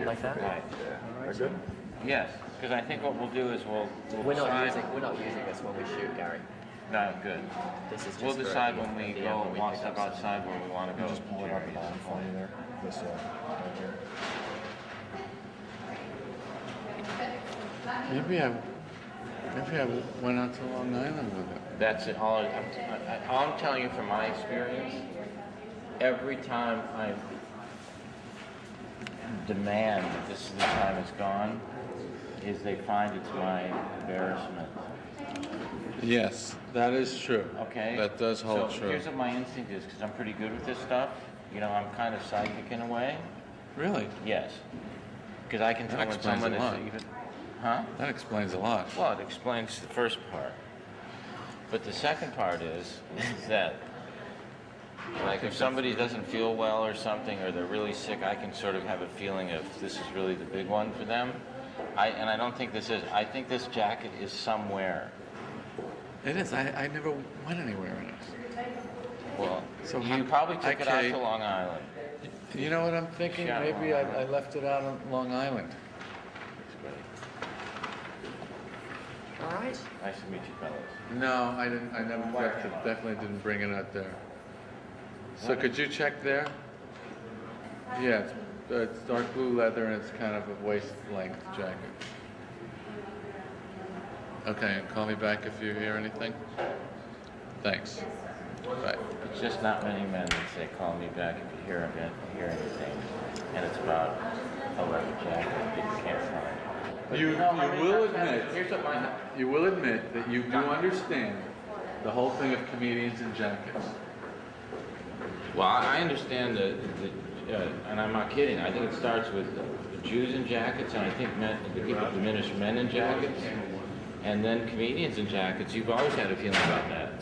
Like that? Right. Are good? Yes, because I think what we'll do is we'll We're not decide. using this when we shoot, Gary. No, good. This is just We'll for decide the- when we the, go when we one pick step up something. outside where we want to go. Just pull it up the bottom for you there. This right here. Maybe I went out to Long Island with it. That's it. All I'm telling you from my experience, every time I demand that this is the time it's gone, is they find it to my embarrassment. Yes, that is true. Okay? That does hold so true. Here's what my instinct is, because I'm pretty good with this stuff. You know, I'm kind of psychic in a way. Really? Yes. Because I can That tell when explains someone a lot. is even... Huh? That explains a lot. Well, it explains the first part. But the second part is that, like, if somebody doesn't feel well or something, or they're really sick, I can sort of have a feeling of this is really the big one for them. And I don't think this is. I think this jacket is somewhere. It is. I never went anywhere in it. Well, So you probably took it out okay. to Long Island. You know what I'm thinking? Yeah. Maybe I left it out on Long Island. It's great. All right. Nice to meet you, fellas. No, I didn't. I never left it. Definitely didn't bring it out there. So could you check there? Yeah, it's dark blue leather and it's kind of a waist-length jacket. Okay, and call me back if you hear anything. Thanks. Bye. It's just not many men that say, call me back if you hear anything. And it's about a leather jacket that you can't find. But You know, I mean, will sometimes- admit. Here's what my... You will admit that you do understand the whole thing of comedians in jackets. Well, I understand that, and I'm not kidding, I think it starts with the Jews in jackets, and I think the people diminish men in jackets, and then comedians in jackets. You've always had a feeling about that,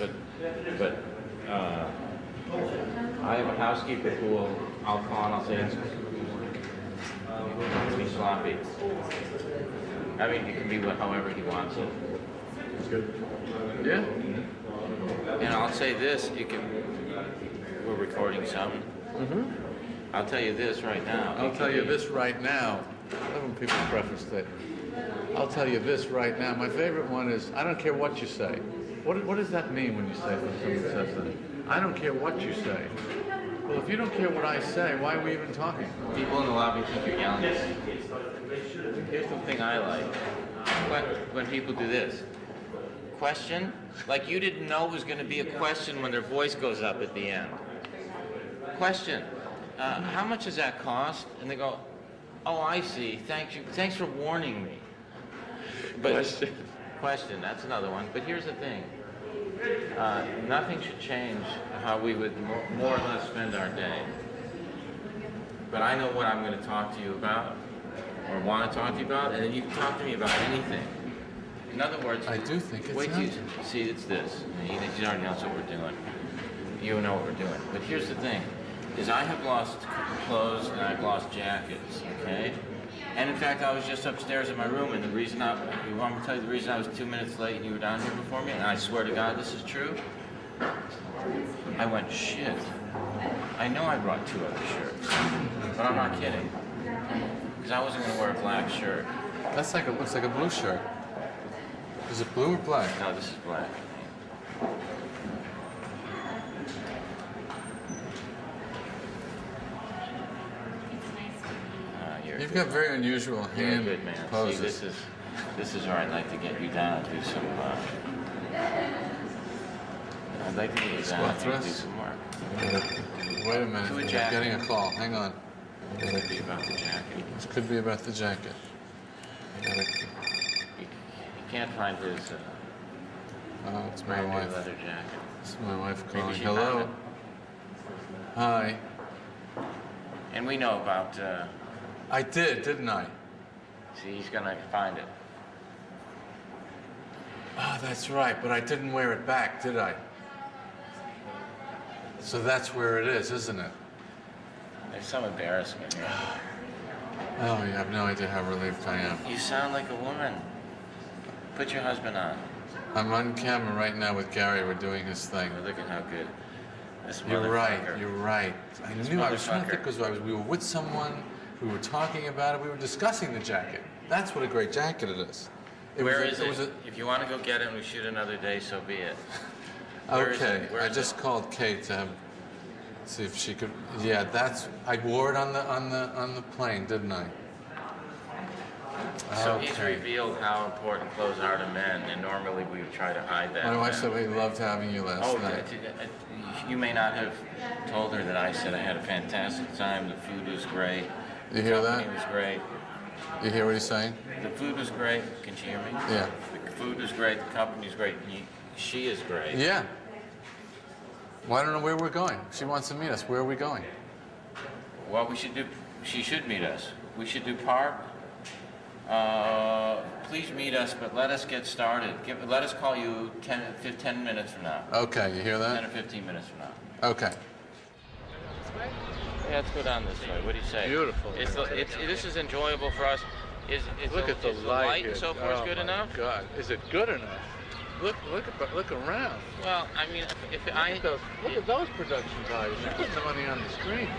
but I have a housekeeper who will, I'll call and I'll say, it's be sloppy. I mean, it can be however he wants it. It's good. Yeah. And I'll say this, we're recording something. I'll tell you this right now. I'll tell you this right now. I love when people preface that. I'll tell you this right now. My favorite one is, I don't care what you say. What does that mean when you say, when someone says that? I don't care what you say. Well, if you don't care what I say, why are we even talking? People in the lobby think you're yelling at me. Here's the thing I like. When people do this. Question? Like you didn't know it was going to be a question when their voice goes up at the end. Question. How much does that cost? And they go, oh, I see. Thank you. Thanks for warning me. But question. That's another one. But here's the thing. Nothing should change how we would more or less spend our day. But I know what I'm going to talk to you about, or want to talk to you about, and then you can talk to me about anything. In other words, I do think it's wait till you not. see it's this. You already know what we're doing. You know what we're doing. But here's the thing: is I have lost clothes and I've lost jackets. Okay. And in fact, I was just upstairs in my room, and the reason you want me to tell you the reason I was 2 minutes late and you were down here before me, and I swear to God this is true, I went, shit, I know I brought 2 other shirts, but I'm not kidding, because I wasn't going to wear a black shirt. That's like looks like a blue shirt. Is it blue or black? No, this is black. You've got very unusual You're hand good, man. poses. See, this is where I'd like to get you down and do some. I'd like to get you down and do some work. Wait a minute. To a I'm jacket. getting a call. Hang on. This would be about the jacket. This could be about the jacket. You can't find his Oh, it's my brand new wife. leather jacket. It's my wife Maybe calling. she Hello. found Hi. And we know about. I did, didn't I? See, he's gonna find it. Oh, that's right, but I didn't wear it back, did I? So that's where it is, isn't it? There's some embarrassment here. Oh, you have no idea how relieved I am. You sound like a woman. Put your husband on. I'm on camera right now with Garry. We're doing his thing. Look at how good this You're right. motherfucker- You're right. I This knew. I was trying to motherfucker. think because we were with someone, We were talking about it. We were discussing the jacket. That's what a great jacket it is. Where is it? If you want to go get it and we shoot another day, so be it. Where is Okay, it? Where I is just it? called Kate to see if she could. Yeah, I wore it on the plane, didn't I? So he's Okay. revealed how important clothes are to men, and normally we try to hide that. My wife said we loved having you last night. You may not have told her that I said I had a fantastic time. The food was great. You hear The that? company was great. You hear what he's saying? The food was great. Can you hear me? Yeah. The food was great. The company's great. She is great. Yeah. Well, I don't know where we're going. She wants to meet us. Where are we going? Well, she should meet us. We should do Park. Please meet us, but let us get started. Let us call you 10 minutes from now. Okay, you hear 10 that? or 15 minutes from now. Okay. Yeah, let's go down this way. What do you say? Beautiful. This is enjoyable for us. Look at the is light and so forth good enough? God, is it good enough? Look around. Well, I mean, Look at those production values. You're putting the money on the screen.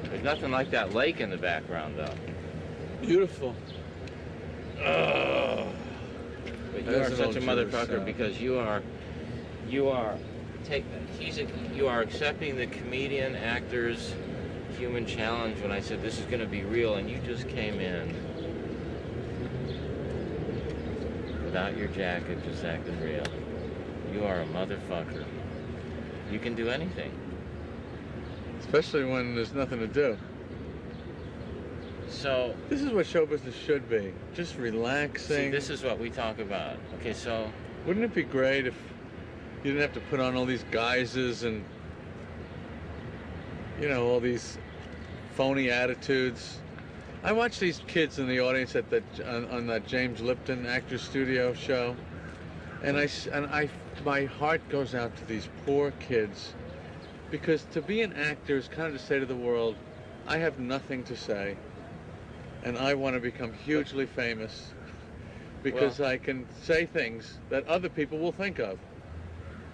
There's nothing like that lake in the background, though. Beautiful. But you There's are an such old a Jewish motherfucker sound. because you are accepting the comedian actor's human challenge when I said this is going to be real, and you just came in without your jacket, just acting real. You are a motherfucker. You can do anything. Especially when there's nothing to do. So, This is what show business should be. Just relaxing. see, this is what we talk about. Okay, so Wouldn't it be great if you didn't have to put on all these guises and, all these phony attitudes? I watch these kids in the audience at on that James Lipton Actors Studio show, and my heart goes out to these poor kids, because to be an actor is kind of to say to the world, I have nothing to say, and I want to become hugely famous because I can say things that other people will think of.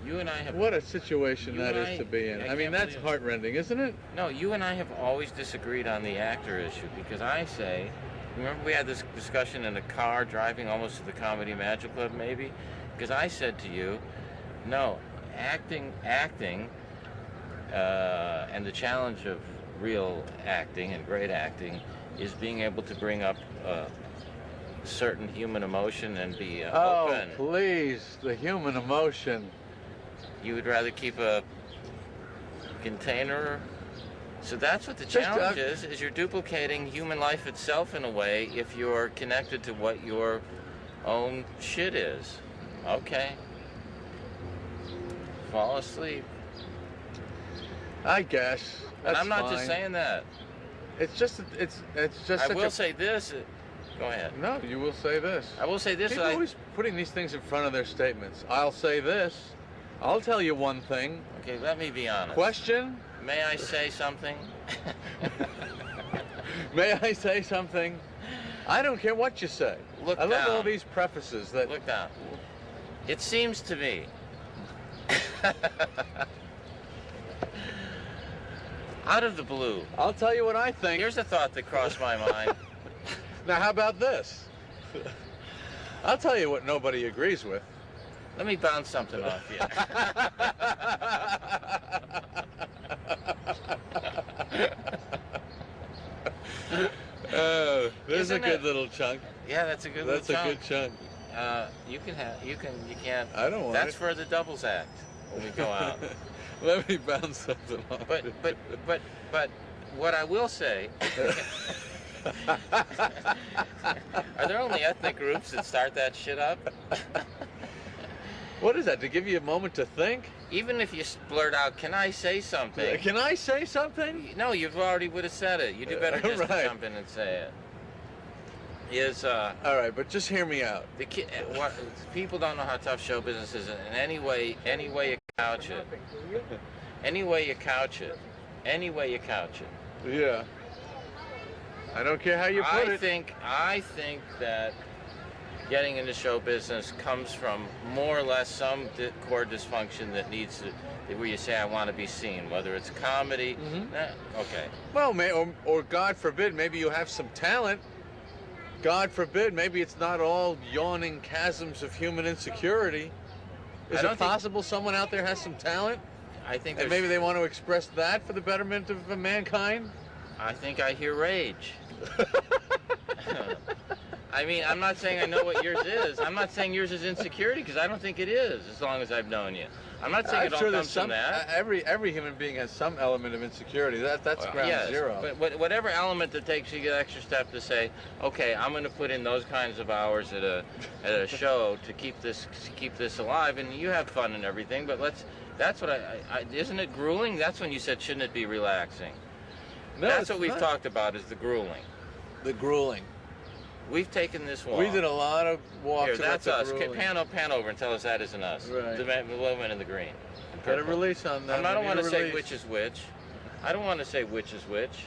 you and I have... What a situation You that and is to be in. I I mean, can't that's believe- heartrending, isn't it? No, you and I have always disagreed on the actor issue because I say, remember we had this discussion in a car driving almost to the Comedy Magic Club maybe? Because I said to you, no, acting, and the challenge of real acting and great acting is being able to bring up certain human emotion and be open. Oh, please, the human emotion. You would rather keep a container. So that's what the Just, challenge is you're duplicating human life itself in a way if you're connected to what your own shit is. Okay. Fall asleep. I guess. And That's I'm not fine. just saying that. It's just I such will a... say this. Go ahead. No, you will say this. I will say this. People are always putting these things in front of their statements. I'll say this. I'll tell you one thing. Okay, let me be honest. Question? May I say something? May I say something? I don't care what you say. Look I love all down. these prefaces that... Look down. It seems to me out of the blue. I'll tell you what I think. Here's a thought that crossed my mind. Now, how about this? I'll tell you what nobody agrees with. Let me bounce something off you. There's Isn't a good it? little chunk. Yeah, that's a good That's a little good chunk. You can't. I don't want That's it. for the doubles act when we go out. Let me bounce something off. But what I will say, are there only ethnic groups that start that shit up? What is that? To give you a moment to think? Even if you blurt out, "Can I say something?" Can I say something? No, you've already would have said it. You do better just to Right. jump in and say it. All right, but just hear me out. What people don't know how tough show business is in any way you couch it. Any way you couch it. Yeah. I don't care how you put I it. think that getting into show business comes from more or less some core dysfunction that needs to, where you say, I want to be seen, whether it's comedy. Okay. Well, or God forbid, maybe you have some talent. God forbid, maybe it's not all yawning chasms of human insecurity. Is it possible someone out there has some talent? I think and maybe they want to express that for the betterment of mankind? I think I hear rage. I mean, I'm not saying I know what yours is. I'm not saying yours is insecurity, because I don't think it is, as long as I've known you. I'm not saying it all comes from that. Every human being has some element of insecurity. That's ground zero. But whatever element that takes you the extra step to say, okay, I'm going to put in those kinds of hours at a show to keep this alive, and you have fun and everything. But that's what isn't it grueling? That's when you said, shouldn't it be relaxing? No, that's what we've talked about, is the grueling. The grueling. We've taken this walk. We did a lot of walks. Here, that's us. Pan over and tell us that isn't us. Right. The woman in the green. Got a release on that. I don't want to say which is which. I don't want to say which is which.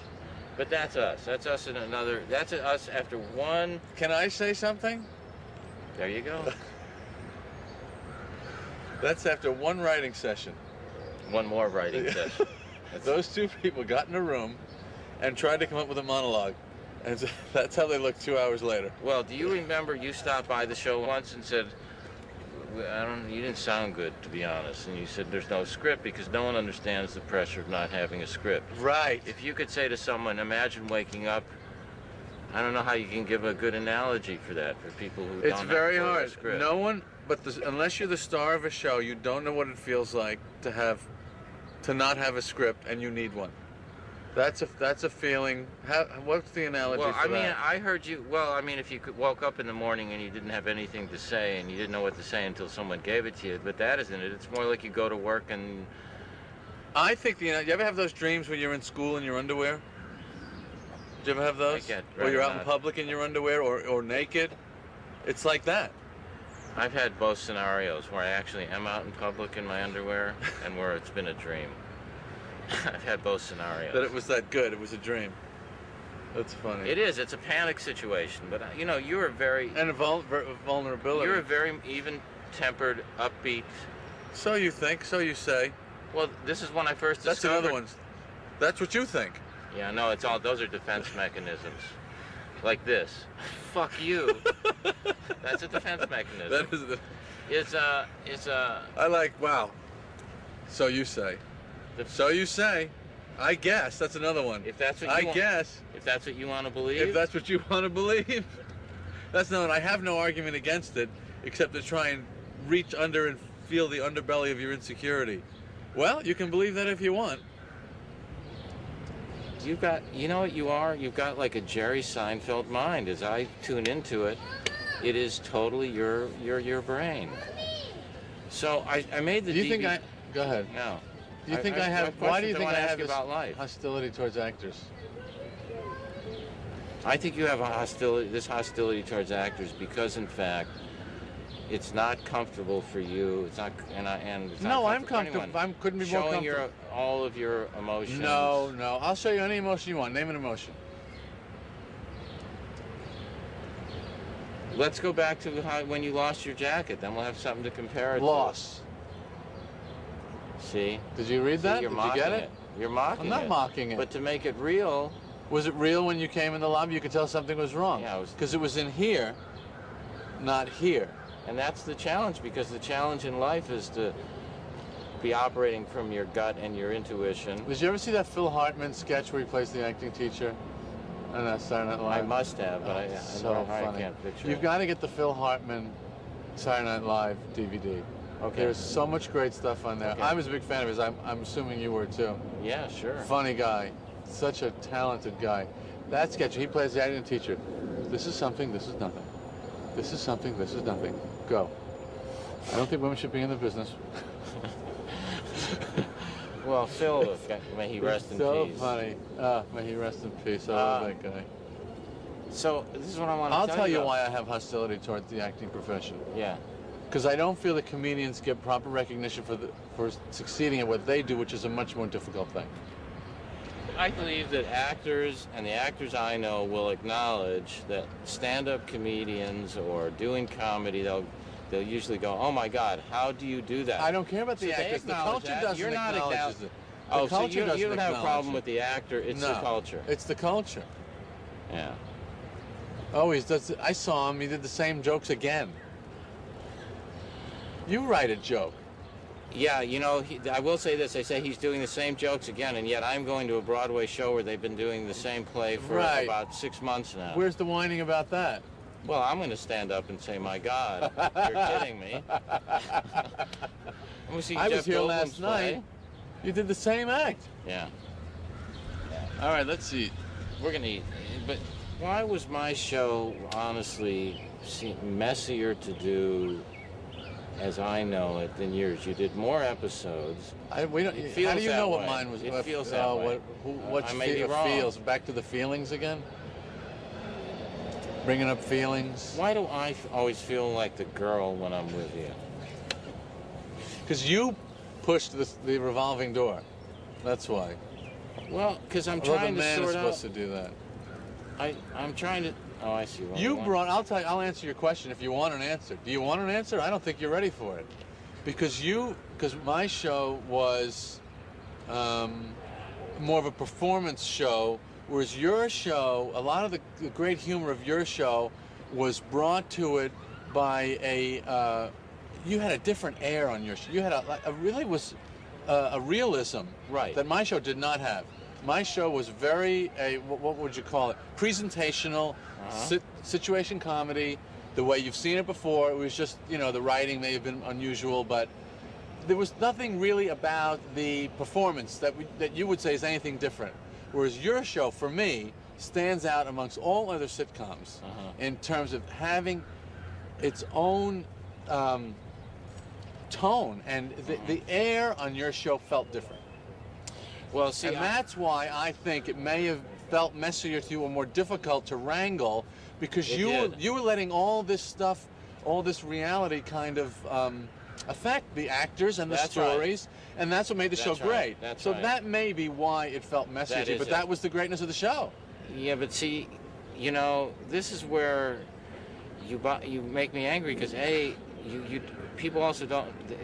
But that's us. That's us in another. That's us after one. Can I say something? There you go. That's after one writing session. One more writing session. Those two people got in a room and tried to come up with a monologue. And that's how they look 2 hours later. Well, do you remember you stopped by the show once and said, you didn't sound good, to be honest. And you said there's no script because no one understands the pressure of not having a script. Right. If you could say to someone, imagine waking up, I don't know how you can give a good analogy for that, for people who don't have very a hard. script. No one, but unless you're the star of a show, you don't know what it feels like to not have a script, and you need one. That's a feeling. What's the analogy for that? Well, I mean, I heard you. Well, I mean, if you woke up in the morning and you didn't have anything to say and you didn't know what to say until someone gave it to you, but that isn't it. It's more like you go to work and. I think you ever have those dreams when you're in school in your underwear? Did you ever have those? Or you're out in public in your underwear or naked? It's like that. I've had both scenarios where I actually am out in public in my underwear and where it's been a dream. I've had both scenarios. That it was that good. It was a dream. That's funny. It is. It's a panic situation. But, you're a very... And a vulnerability. You're a very even-tempered, upbeat... So you think. So you say. Well, this is when I first discovered... That's another one. That's what you think. Yeah, no, it's all... Those are defense mechanisms. Like this. Fuck you. That's a defense mechanism. That is the... It's a... I like, wow. So you say. So you say. I guess. That's another one. If that's what you guess. If that's what you want to believe. If that's what you want to believe. That's not. I have no argument against it, except to try and reach under and feel the underbelly of your insecurity. Well, you can believe that if you want. You've got. You know what you are? You've got like a Jerry Seinfeld mind. As I tune into it, it is totally your brain. So I made the. Do you think I? Go ahead. No. Do you think I have? Why do you think I have this life? hostility towards actors? I think you have this hostility towards actors because, in fact, it's not comfortable for you. It's not, and it's no, not I'm comfortable. I couldn't be more comfortable. Showing all of your emotions. No. I'll show you any emotion you want. Name an emotion. Let's go back to when you lost your jacket. Then we'll have something to compare it to. Loss. See? Did you read that? Did you get it? You're mocking it. I'm not mocking it. But to make it real... Was it real when you came in the lobby? You could tell something was wrong. Yeah, because it was in here, not here. And that's the challenge, because the challenge in life is to be operating from your gut and your intuition. Did you ever see that Phil Hartman sketch where he plays the acting teacher? On that Saturday Night Live? I must have, but I can't picture it. You've got to get the Phil Hartman Saturday Night Live DVD. Okay. There's so much great stuff on there. Okay. I was a big fan of his. I'm assuming you were too. Yeah, sure. Funny guy. Such a talented guy. That sketch, he plays the acting teacher. This is something, this is nothing. This is something, this is nothing. Go. I don't think women should be in the business. Well, Phil, may he rest in peace. So funny. May he rest in peace. I love that guy. So, this is what I want to tell you. I'll tell you why I have hostility towards the acting profession. Yeah. Because I don't feel that comedians get proper recognition for succeeding at what they do, which is a much more difficult thing. I believe that actors, and the actors I know, will acknowledge that stand-up comedians or doing comedy, they'll usually go, "Oh my God, how do you do that?" I don't care about the So they actors. The acknowledge culture that. doesn't You're not acknowledge acknow- it. Oh, The so culture you doesn't don't have a problem acknowledge with the actor, it's the culture. It's the culture. Yeah. Oh, he does. I saw him. He did the same jokes again. You write a joke. Yeah, you know, I will say this. They say he's doing the same jokes again, and yet I'm going to a Broadway show where they've been doing the same play for Right. about 6 months now. Where's the whining about that? Well, I'm going to stand up and say, "My God, you're kidding me." I'm gonna see I was Jeff here Goldblum's last play. night. You did the same act. Yeah, All right, let's eat. we're going to eat. But why was my show, honestly, messier to do, as I know it, than yours? You did more episodes. We don't. It feels How do you that know what way. mine was? It what, feels that way. What I may be wrong. feels? Back to the feelings again. Bringing up feelings. Why do I always feel like the girl when I'm with you? Because you pushed the revolving door. That's why. Well, because I'm Although trying the to man is sort supposed out. to do that. I'm trying to. Oh, I see. Well, You brought. I'll answer your question if you want an answer. Do you want an answer? I don't think you're ready for it, because my show was more of a performance show, whereas your show, a lot of the great humor of your show was brought to it by you had a different air on your show. You had a realism Right. that my show did not have. My show was very what would you call it? Presentational, situation comedy, the way you've seen it before. It was just, the writing may have been unusual, but there was nothing really about the performance that you would say is anything different. Whereas your show, for me, stands out amongst all other sitcoms in terms of having its own tone, and the air on your show felt different. Well, see, And that's why I think it may have felt messier to you or more difficult to wrangle, because you were letting all this stuff, all this reality kind of affect the actors and the That's right. stories, and that's what made the show That's right. great. That's so right. that may be why it felt messier That to you, is but it. that was the greatness of the show. Yeah, but see, this is where you make me angry, because people also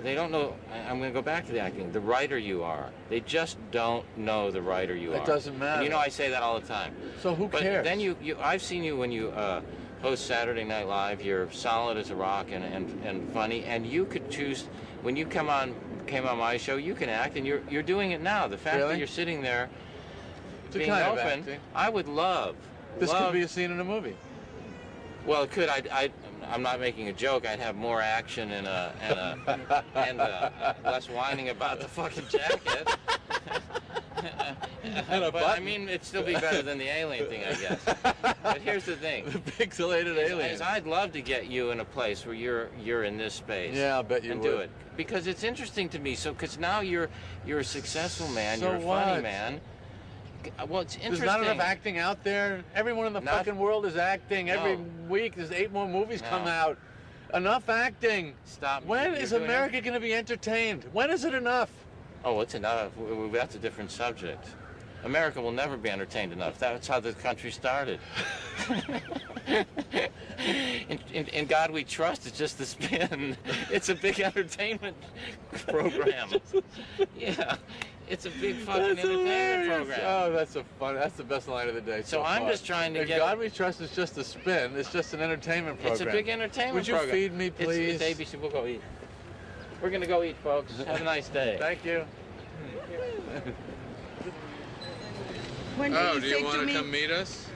they don't know. I'm going to go back to the acting. The writer you are, they just don't know the writer you are. It doesn't matter. And I say that all the time. So who But cares? then I've seen you when you host Saturday Night Live. You're solid as a rock and funny, and you could choose when you came on my show. You can act, and you're doing it now. The fact Really? that you're sitting there It's a being kind of open, acting. I would love. This could be a scene in a movie. Well, it could. I'm not making a joke. I'd have more action and less whining about the fucking jacket. And a But I button. mean, it'd still be better than the alien thing, I guess. But here's the thing. The pixelated alien. Is I'd love to get you in a place where you're in this space. Yeah, I'll bet you and would. do it, because it's interesting to me. So, because now you're a successful man. So you're a funny what? man. Well, it's There's interesting. not enough acting out there. Everyone in the fucking world is acting. Every No. week there's 8 more movies No. come out. Enough acting. Stop. When You're is doing America going to be entertained? When is it enough? Oh, it's enough. That's a different subject. America will never be entertained enough. That's how the country started. In God We Trust, it's just a spin. It's a big entertainment program. Yeah, it's a big fucking entertainment hilarious. program. Oh, that's the best line of the day. So I'm far. just trying to If get- God We Trust is just a spin. It's just an entertainment program. It's a big entertainment Would you program. feed me, please? It's ABC. We'll go eat. We're gonna go eat, folks. Have a nice day. Thank you. When did Oh, you do say you want to to me? come meet us?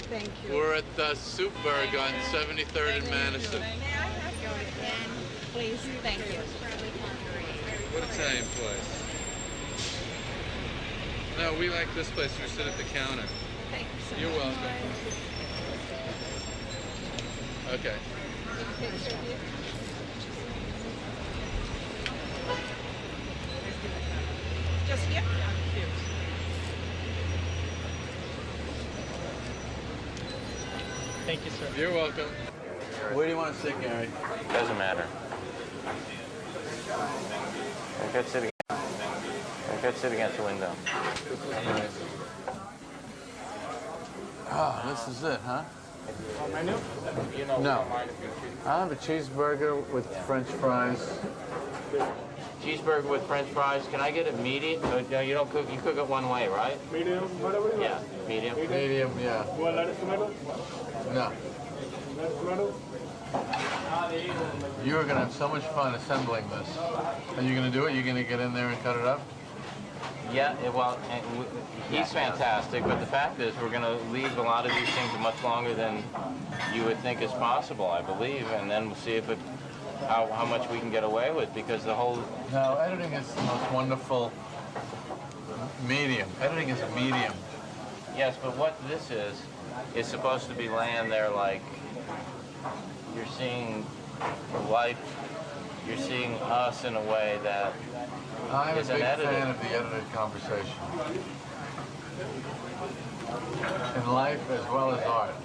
Thank you. We're at the Soupberg on 73rd and Madison. May I have your pen, please? Thank you. What Italian place? No, we like this place. We sit at the counter. Thank you so You're much. welcome. Okay. Picture of you. Just here? Thank you, sir. You're welcome. Where do you want to sit, Gary? Doesn't matter. I could sit against the window. This is nice. this is it, huh? Menu? You know, we No. don't mind if you choose. I'll have a cheeseburger with French fries. Cheeseburger with French fries. Can I get it medium? No, you don't cook. You cook it one way, right? Medium, whatever you Yeah, medium. Medium, yeah. want. You want lettuce, tomato? No. Lettuce, tomato? You're gonna have so much fun assembling this. Are you gonna do it? You're gonna get in there and cut it up? Yeah, he's fantastic, but the fact is we're going to leave a lot of these things much longer than you would think is possible, I believe, and then we'll see if how much we can get away with, because the whole... No, editing is the most wonderful medium. Editing is a medium. Yes, but what this is supposed to be laying there like you're seeing life, you're seeing us in a way that I'm a is big an edited. fan of the edited conversation. In life as well as art.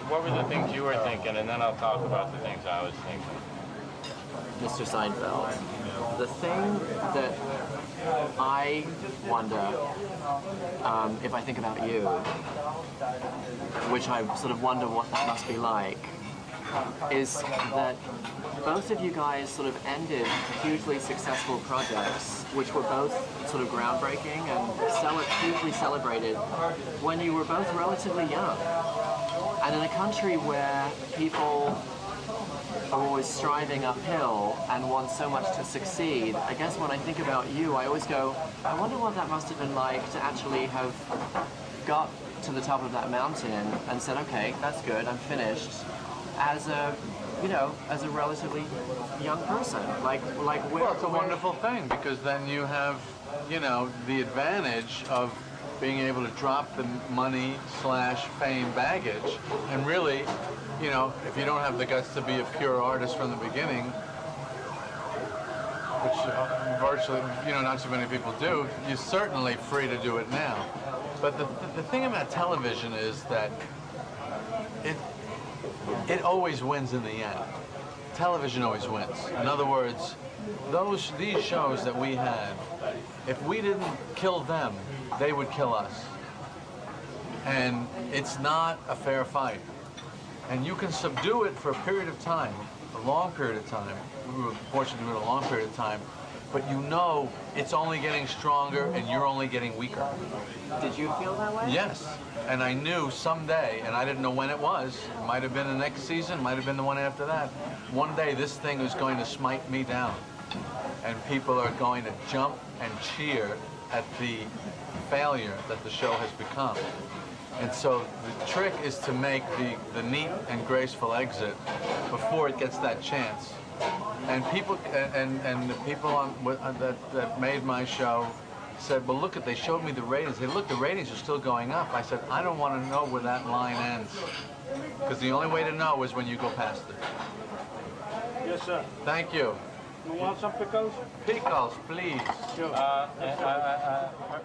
What were the things you were thinking, and then I'll talk about the things I was thinking. Mr. Seinfeld. The thing that I wonder, if I think about you, which I sort of wonder what that must be like, is that both of you guys sort of ended hugely successful projects, which were both sort of groundbreaking and hugely celebrated when you were both relatively young. And in a country where people are always striving uphill and want so much to succeed, I guess when I think about you, I always go, I wonder what that must have been like to actually have got to the top of that mountain and said, okay, that's good, I'm finished, as a, you know, as a relatively young person. Well, it's a wonderful thing, because then you have, you know, the advantage of being able to drop the money/fame baggage, and really, you know, if you don't have the guts to be a pure artist from the beginning, which virtually, you know, not too many people do, you're certainly free to do it now. But the thing about television is that it always wins in the end. Television always wins. In other words, these shows that we had, if we didn't kill them, they would kill us. And it's not a fair fight. And you can subdue it for a period of time, a long period of time. We were fortunate to do it a long period of time, but you know it's only getting stronger and you're only getting weaker. Did you feel that way? Yes, and I knew someday, and I didn't know when it was, it might have been the next season, might have been the one after that, one day this thing is going to smite me down, and people are going to jump and cheer at the failure that the show has become. And so the trick is to make the neat and graceful exit before it gets that chance. And people and the people that made my show said, well, look, they showed me the ratings. They look, the ratings are still going up. I said, I don't want to know where that line ends, because the only way to know is when you go past it. Yes, sir. Thank you. You want some pickles? Pickles, please. Sure.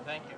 Thank you.